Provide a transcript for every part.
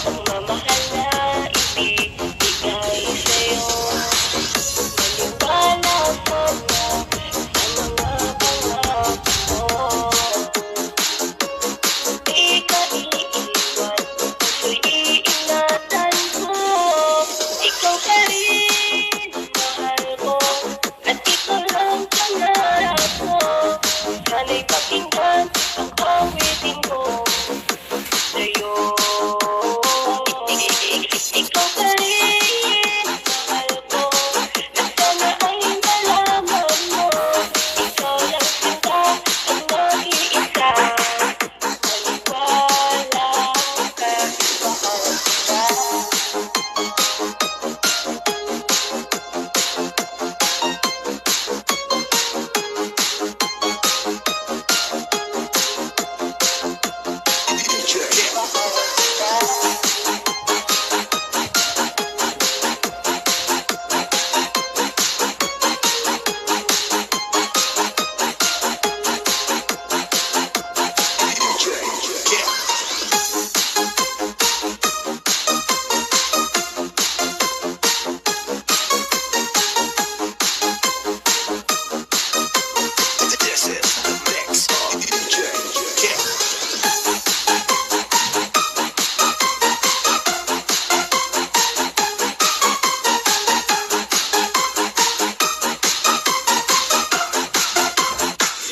pagmamahal na ibibigay sa'yo. Maniwala sana sa mga pangako mo. Di ka iiwan, puso'y iingatan ko. Ikaw pa rin, mahal ko, at ikaw lang pangarap ko. Sana'y pakinggan ang awitin ko sa'yo. Ikaw pa rin, mahal ko, at sana ay malaman mo. Ikaw lang sinta ang mag-iisa. Maniwala ka, mahal kita.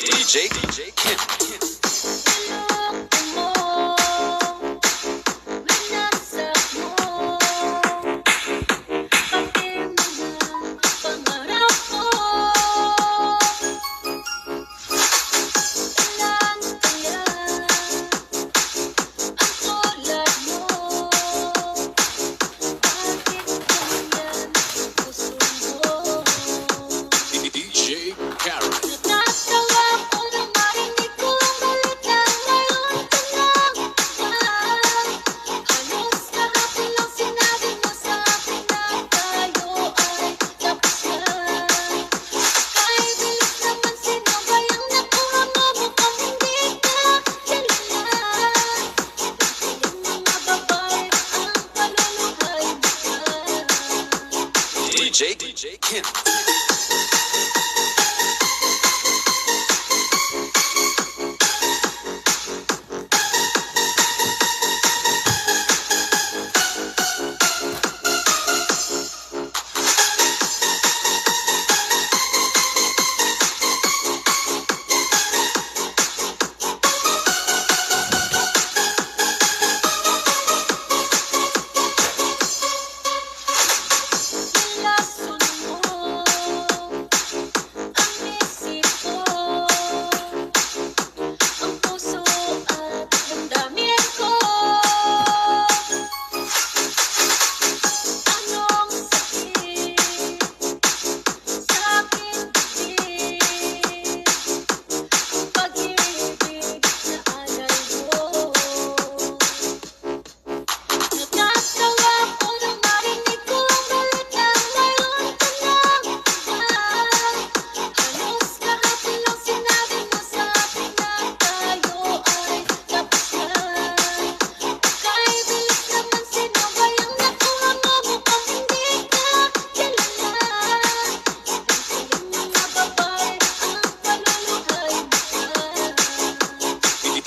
DJ Ken. DJ Karen. DJ Ken.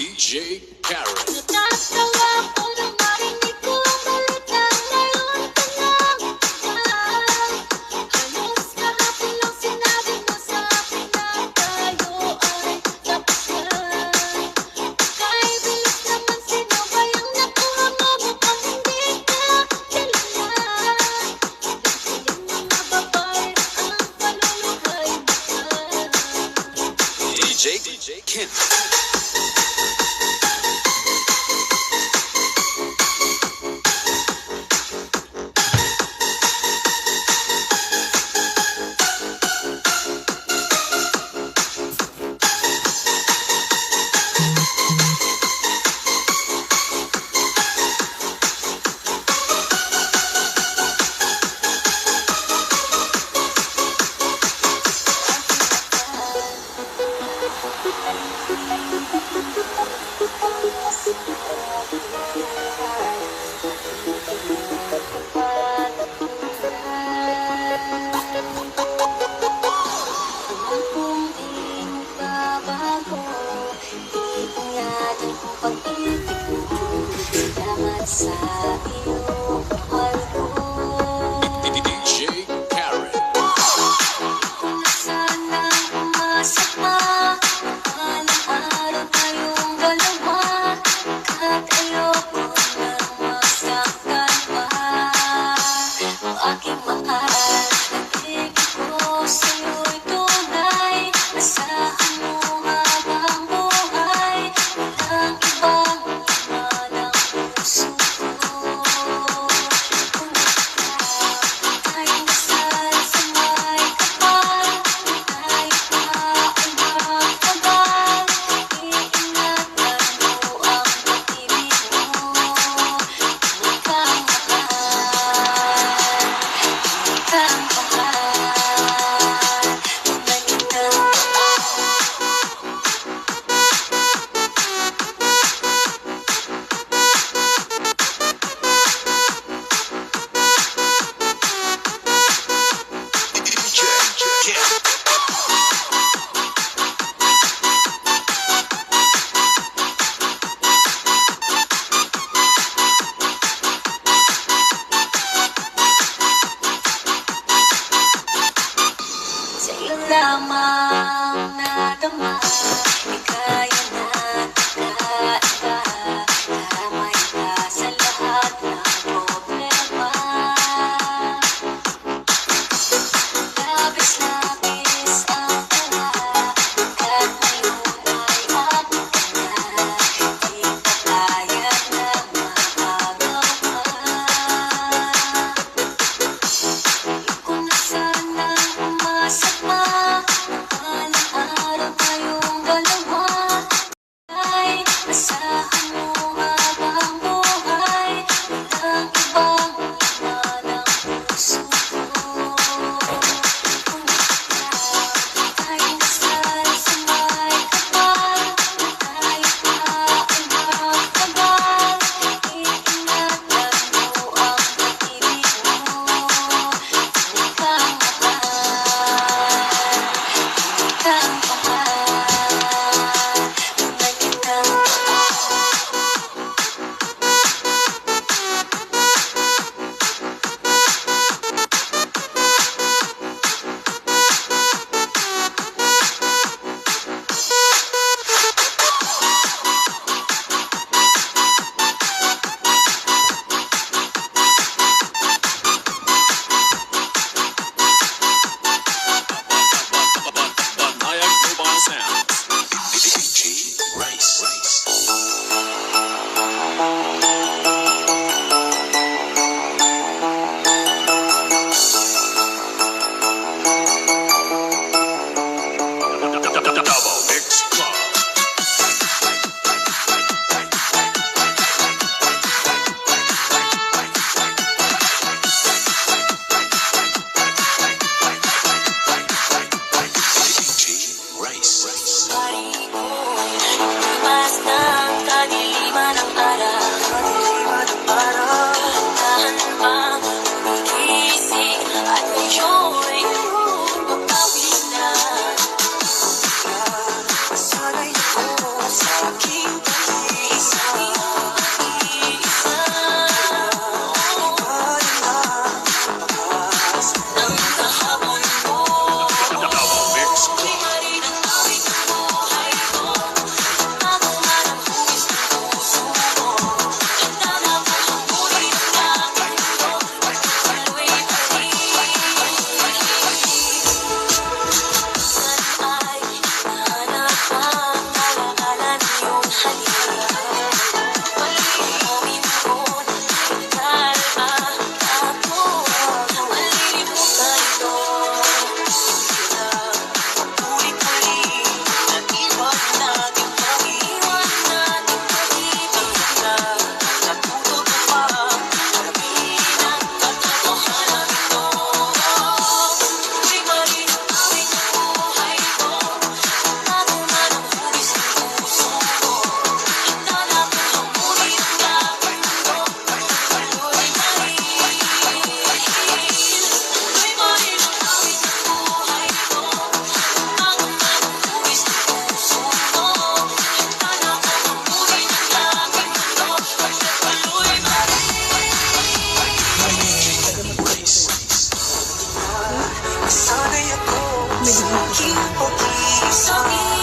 DJ Karen. DJ Ken. sa iyo, mahal ko. DJ Karen. Kung sanang umasa pa, balang araw tayong dalawa, kahit ayoko nang masaktan pa. Ang aking mahal, pag-ibig ko sa'yo'y tunay. Asahan mo habang buhay, walang ibang laman ang puso ko. Kung ay nasal sa may kapal, tayo pa ay magtagal. Iingatan mo ang pag-ibig mo, huwag kang mahal, huwag kang mahal, magandang DJ Karen. sa'yo lamang nadama, ika'y nakakaiba. Kamay ka sa lahat ng problema. Labis-labis ang tawa, at ngayon ay ako na. Di ka kaya na makagawa. Kung sanang umasa pa, balang araw tayong dalawa, ay asahan mo habang buhay, walang ibang laman ang puso ko. Kung ay nasal sa may kapal, tayo pa ay magtagal. Iingatan mo ang pag-ibig mo, huwag kang mahal, huwag kang mahal, magandang Banayak Urban Sounds. DJ Rice. Double Mix Club. DJ Rice. Pari ko, limas ng kadiliman ng araw. Dahan bang gumigising at medyo'y papawid na. Sana'y ako sa aking pag-iisa. Ang kahapon mo, Double Mix Club. rin ang awit ng buhay ko. Makuha ng hugis ng puso mo. Handa na po ang huli ng langit ko. Sa'yo'y balik. Sana'y ako sa aking pag-ibig.